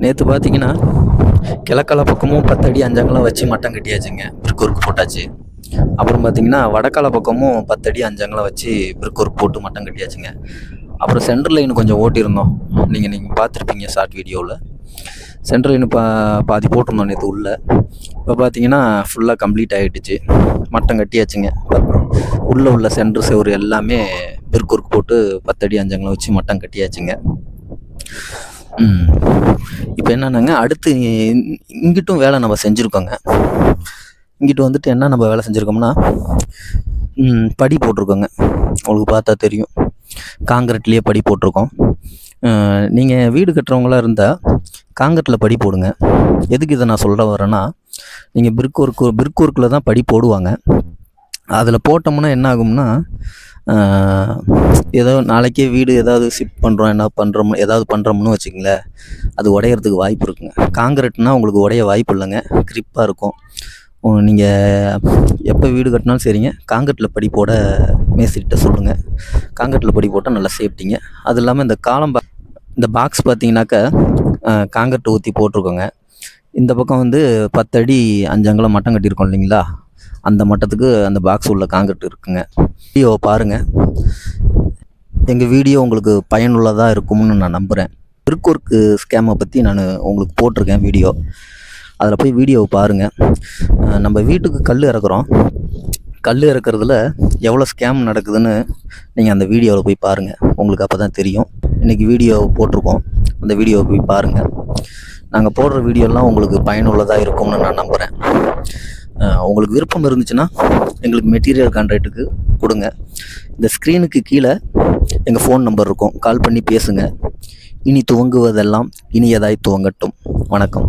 நேற்று பார்த்தீங்கன்னா கிழக்கால பக்கமும் 10 அடி 5 அங்குலம் வச்சு மட்டம் கட்டியாச்சுங்க, பிரிக் ஒர்க் போட்டாச்சு. அப்புறம் பார்த்தீங்கன்னா வடக்கால பக்கமும் 10 அடி 5 அங்குலம் வச்சு பிரிக் ஒர்க் போட்டு மட்டம் கட்டியாச்சுங்க. அப்புறம் சென்டர் லைன் கொஞ்சம் ஓட்டியிருந்தோம். நீங்கள் பார்த்துருப்பீங்க ஷார்ட் வீடியோவில். சென்டர் லைன் பாதி போட்டிருந்தோம் நேற்று உள்ள. இப்போ பார்த்தீங்கன்னா ஃபுல்லாக கம்ப்ளீட் ஆகிடுச்சு, மட்டம் கட்டியாச்சுங்க. உள்ளே உள்ள சென்டர் செவரு எல்லாமே பிரிக் ஒர்க் போட்டு 10 அடி 5 அங்குலம் வச்சு மட்டம் கட்டியாச்சுங்க. இப்போ என்னன்னாங்க, அடுத்து இங்கிட்டும் வேலை நம்ம செஞ்சுருக்கோங்க. இங்கிட்டு வந்துட்டு என்ன நம்ம வேலை செஞ்சுருக்கோம்னா, படி போட்டிருக்கோங்க. உங்களுக்கு பார்த்தா தெரியும், காங்கிரீட்லேயே படி போட்டிருக்கோம். நீங்கள் வீடு கட்டுறவங்களா இருந்தால் காங்கிரீட்டில் படி போடுங்க. எதுக்கு இதை நான் சொல்ல வரேன்னா, நீங்கள் பிரிக் ஒர்க்கில் தான் படி போடுவாங்க. அதில் போட்டோம்னா என்ன ஆகும்னா, ஏதோ நாளைக்கே வீடு ஏதாவது ஷிஃப்ட் பண்ணுறோம், ஏதாவது பண்ணுறோம்னு வச்சுங்களேன், அது உடையிறதுக்கு வாய்ப்பு இருக்குங்க. காங்கிரீட்னால் உங்களுக்கு உடைய வாய்ப்பு இல்லைங்க, கிரிப்பாக இருக்கும். நீங்கள் எப்போ வீடு கட்டினாலும் சரிங்க, காங்கிரீட்டில் படி போட மேஸ்திரிகிட்ட சொல்லுங்கள். காங்கிரீட்டில் படி போட்டால் நல்லா சேஃப்டிங்க. அது இல்லாமல் இந்த பாக்ஸ் பார்த்தீங்கன்னாக்கா காங்கிரீட் ஊற்றி போட்டிருக்கோங்க. இந்த பக்கம் வந்து 10 அடி 5 அங்குலம் மட்டம் கட்டியிருக்கோம் இல்லைங்களா, அந்த மட்டத்துக்கு அந்த பாக்ஸ் உள்ள காங்கிரீட் இருக்குங்க. வீடியோவை பாருங்கள். எங்கள் வீடியோ உங்களுக்கு பயனுள்ளதாக இருக்கும்னு நான் நம்புகிறேன். பிரிக் ஒர்க்கு ஸ்கேமை பற்றி நான் உங்களுக்கு போட்டிருக்கேன் வீடியோ, அதில் போய் வீடியோவை பாருங்கள். நம்ம வீட்டுக்கு கல் இறக்குறோம், கல் இறக்குறதுல எவ்வளோ ஸ்கேம் நடக்குதுன்னு நீங்கள் அந்த வீடியோவில் போய் பாருங்கள், உங்களுக்கு அப்போ தான் தெரியும். இன்றைக்கி வீடியோ போட்டிருக்கோம், அந்த வீடியோவை போய் பாருங்கள். நாங்கள் போடுற வீடியோலாம் உங்களுக்கு பயனுள்ளதாக இருக்கும்னு நான் நம்புகிறேன். உங்களுக்கு விருப்பம் இருந்துச்சுன்னா எங்களுக்கு மெட்டீரியல் கான்ட்ராக்ட்டுக்கு கொடுங்க. இந்த ஸ்க்ரீனுக்கு கீழே எங்கள் ஃபோன் நம்பர் இருக்கும், கால் பண்ணி பேசுங்க. இனி துவங்குவதெல்லாம் இனியதாய் துவங்கட்டும். வணக்கம்.